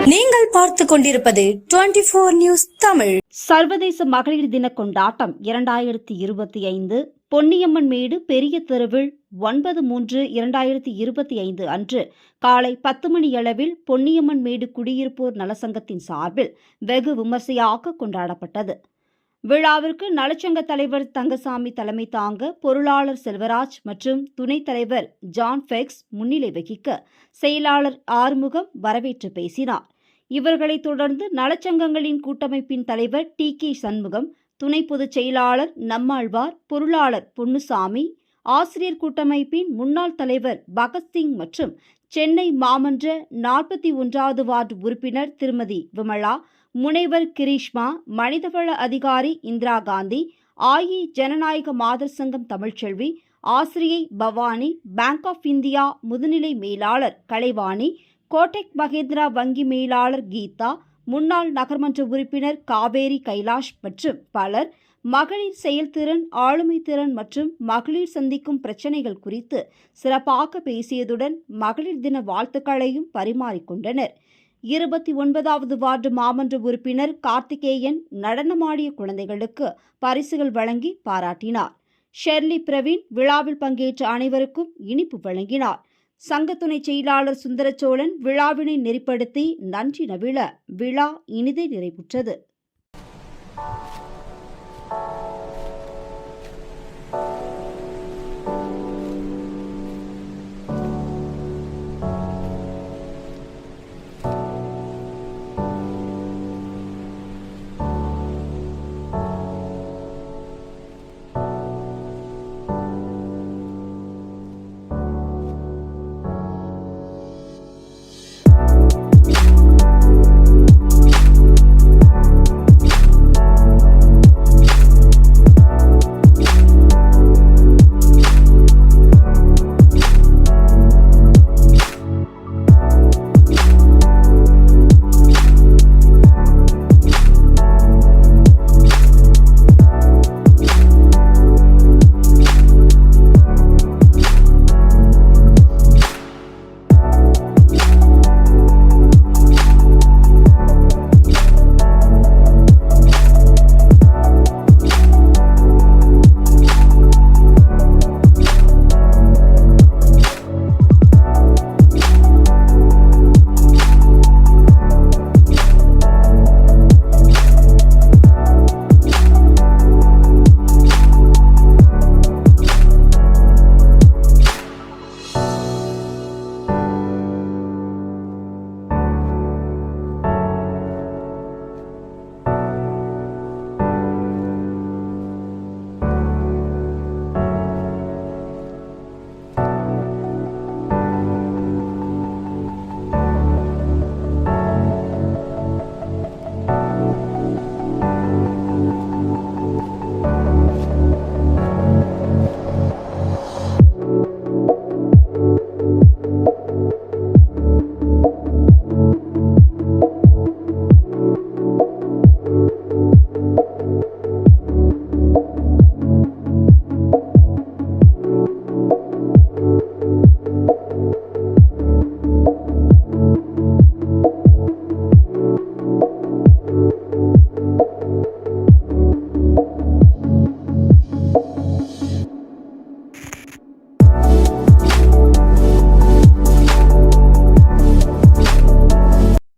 நீங்கள் பார்த்து கொண்டிருப்பது 24 நியூஸ் தமிழ். சர்வதேச மகளிர் தின கொண்டாட்டம் 2025 பொன்னியம்மன் மேடு பெரிய தெருவில் 9/3/2025 அன்று காலை 10 மணியளவில் பொன்னியம்மன் மேடு குடியிருப்போர் நலசங்கத்தின் சார்பில் வெகு விமர்சையாக கொண்டாடப்பட்டது. விழாவிற்கு நலச்சங்க தலைவர் தங்கசாமி தலைமை தாங்க, பொருளாளர் செல்வராஜ் மற்றும் துணைத் தலைவர் ஜான் ஃபெக்ஸ் முன்னிலை வகிக்க, செயலாளர் ஆறுமுகம் வரவேற்று பேசினார். இவர்களைத் தொடர்ந்து நலச்சங்கங்களின் கூட்டமைப்பின் தலைவர் டி.கே. சண்முகம், துணை பொதுச் செயலாளர் நம்மாழ்வார், பொருளாளர் பொன்னுசாமி, ஆசிரியர் கூட்டமைப்பின் முன்னாள் தலைவர் பகத்சிங் மற்றும் சென்னை மாமன்ற 41வது வார்டு உறுப்பினர் திருமதி விமலா, முனைவர் கிரீஷ்மா, மனிதவள அதிகாரி இந்திரா காந்தி, ஜனநாயக மாதர் சங்கம் தமிழ்ச்செல்வி, ஆசிரியை பவானி, பேங்க் ஆஃப் இந்தியா முதுநிலை மேலாளர் கலைவாணி, கோட்டக் மகேந்திரா வங்கி மேலாளர் கீதா, முன்னாள் நகர்மன்ற உறுப்பினர் காவேரி கைலாஷ் மற்றும் பலர் மகளிர் செயல்திறன், ஆளுமை திறன் மற்றும் மகளிர் சந்திக்கும் பிரச்சினைகள் குறித்து சிறப்பாக பேசியதுடன் மகளிர் தின வாழ்த்துக்களையும் பரிமாறிக்கொண்டனர். 29வது வார்டு மாமன்ற உறுப்பினர் கார்த்திகேயன் நடனமாடிய குழந்தைகளுக்கு பரிசுகள் வழங்கி பாராட்டினார். ஷெர்லி பிரவீன் விழாவில் பங்கேற்ற அனைவருக்கும் இனிப்பு வழங்கினார். சங்க துணை செயலாளர் சுந்தரச்சோழன் விழாவினை நெறிப்படுத்தி நன்றி நவிழ விழா இனிதே நிறைவுற்றது.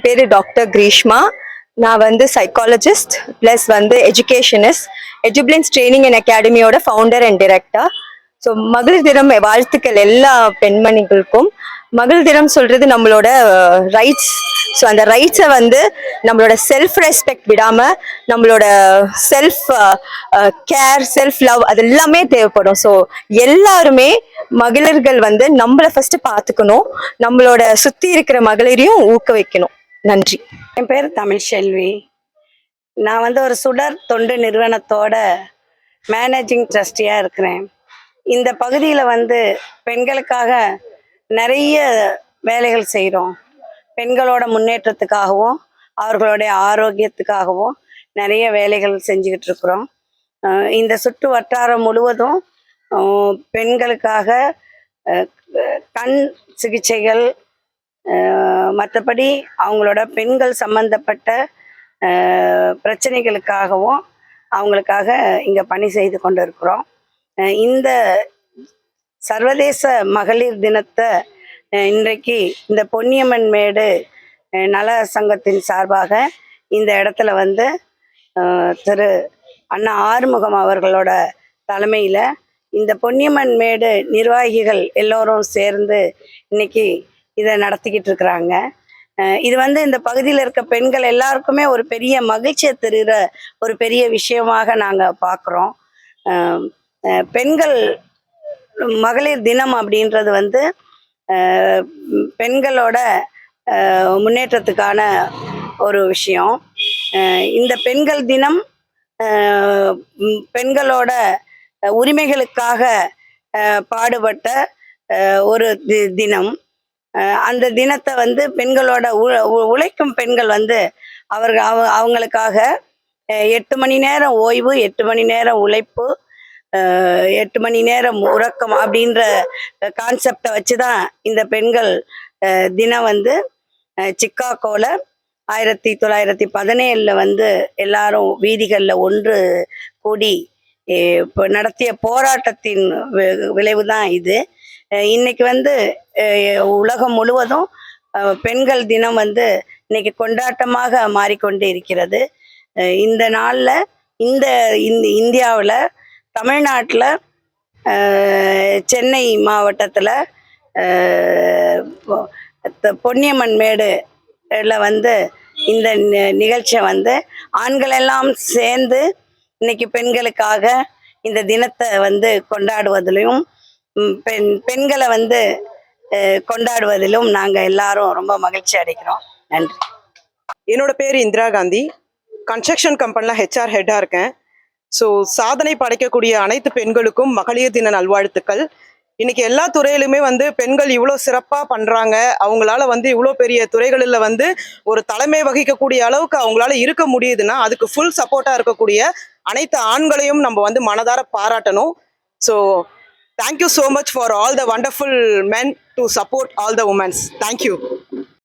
பேரு டாக்டர் கிரீஷ்மா. நான் வந்து சைக்காலஜிஸ்ட் ப்ளஸ் வந்து எஜுகேஷனிஸ்ட், எஜுபிளன்ஸ் ட்ரைனிங் அண்ட் அகாடமியோட ஃபவுண்டர் அண்ட் டைரக்டர். ஸோ மகளிர் தினம் வாழ்த்துக்கள் எல்லா பெண்மணிகளுக்கும். மகளிர் தினம் சொல்றது நம்மளோட ரைட்ஸ். ஸோ அந்த ரைட்ஸை வந்து நம்மளோட செல்ஃப் ரெஸ்பெக்ட் விடாம நம்மளோட செல்ஃப் கேர், செல்ஃப் லவ் அது எல்லாமே தேவைப்படும். ஸோ எல்லாருமே மகளிர்கள் வந்து நம்மளை ஃபர்ஸ்ட் பார்த்துக்கணும், நம்மளோட சுத்தி இருக்கிற மகளிரையும் ஊக்குவிக்கணும். நன்றி. என் பேர் தமிழ்செல்வி. நான் வந்து ஒரு சுடர் தொண்டு நிறுவனத்தோட மேனேஜிங் ட்ரஸ்டியாக இருக்கிறேன். இந்த பகுதியில் வந்து பெண்களுக்காக நிறைய வேலைகள் செய்கிறோம். பெண்களோட முன்னேற்றத்துக்காகவும் அவர்களுடைய ஆரோக்கியத்துக்காகவும் நிறைய வேலைகள் செஞ்சுக்கிட்டு இருக்கிறோம். இந்த சுற்று வட்டாரம் முழுவதும் பெண்களுக்காக கண் சிகிச்சைகள், மற்றபடி அவங்களோட பெண்கள் சம்பந்தப்பட்ட பிரச்சனைகளுக்காகவும் அவங்களுக்காக இங்கே பணி செய்து கொண்டு இருக்கிறோம். இந்த சர்வதேச மகளிர் தினத்தை இன்றைக்கு இந்த பொன்னியம்மன் மேடு நல சங்கத்தின் சார்பாக இந்த இடத்துல வந்து திரு அண்ணா ஆறுமுகம் அவர்களோட தலைமையில் இந்த பொன்னியம்மன் மேடு நிர்வாகிகள் எல்லோரும் சேர்ந்து இன்னைக்கு இதை நடத்திக்கிட்டு இருக்கிறாங்க. இது வந்து இந்த பகுதியில் இருக்க பெண்கள் எல்லாருக்குமே ஒரு பெரிய மகிழ்ச்சியை தருகிற ஒரு பெரிய விஷயமாக நாங்கள் பார்க்குறோம். பெண்கள் மகளிர் தினம் அப்படின்றது வந்து பெண்களோட முன்னேற்றத்துக்கான ஒரு விஷயம். இந்த பெண்கள் தினம் பெண்களோட உரிமைகளுக்காக பாடுபட்ட ஒரு தினம். அந்த தினத்தை வந்து பெண்களோட உழைக்கும் பெண்கள் வந்து அவங்களுக்காக 8 மணி நேரம் ஓய்வு, 8 மணி நேரம் உழைப்பு, 8 மணி நேரம் உறக்கம் அப்படின்ற கான்செப்டை வச்சு தான் இந்த பெண்கள் தினம் வந்து சிக்காகோவில் 1917 வந்து எல்லாரும் வீதிகளில் ஒன்று கூடி இப்போ நடத்திய போராட்டத்தின் விளைவு தான் இது. இன்னைக்கு வந்து உலகம் முழுவதும் பெண்கள் தினம் வந்து இன்னைக்கு கொண்டாட்டமாக மாறிக்கொண்டு இருக்கிறது. இந்த நாளில் இந்த இந்தியாவில் தமிழ்நாட்டில் சென்னை மாவட்டத்தில் பொன்னியம்மன் மேடுல வந்து இந்த நிகழ்ச்சியை வந்து ஆண்கள் எல்லாம் சேர்ந்து இன்னைக்கு பெண்களுக்காக இந்த தினத்தை வந்து கொண்டாடுவதிலும் பெண்களை வந்து கொண்டாடுவதிலும் நாங்கள் எல்லாரும் ரொம்ப மகிழ்ச்சி அடைக்கிறோம். நன்றி. என்னோட பேர் இந்திரா காந்தி. கன்ஸ்ட்ரக்ஷன் கம்பெனியில் ஹெச்ஆர் ஹெட்டாக இருக்கேன். ஸோ சாதனை படைக்கக்கூடிய அனைத்து பெண்களுக்கும் மகளிர் தின நல்வாழ்த்துக்கள். இன்னைக்கு எல்லா துறையிலுமே வந்து பெண்கள் இவ்வளோ சிறப்பாக பண்ணுறாங்க. அவங்களால வந்து இவ்வளோ பெரிய துறைகளில் வந்து ஒரு தலைமை வகிக்கக்கூடிய அளவுக்கு அவங்களால இருக்க முடியுதுன்னா அதுக்கு ஃபுல் சப்போர்ட்டாக இருக்கக்கூடிய அனைத்து ஆண்களையும் நம்ம வந்து மனதார பாராட்டணும். So thank you so much for all the wonderful men to support all the women's. Thank you.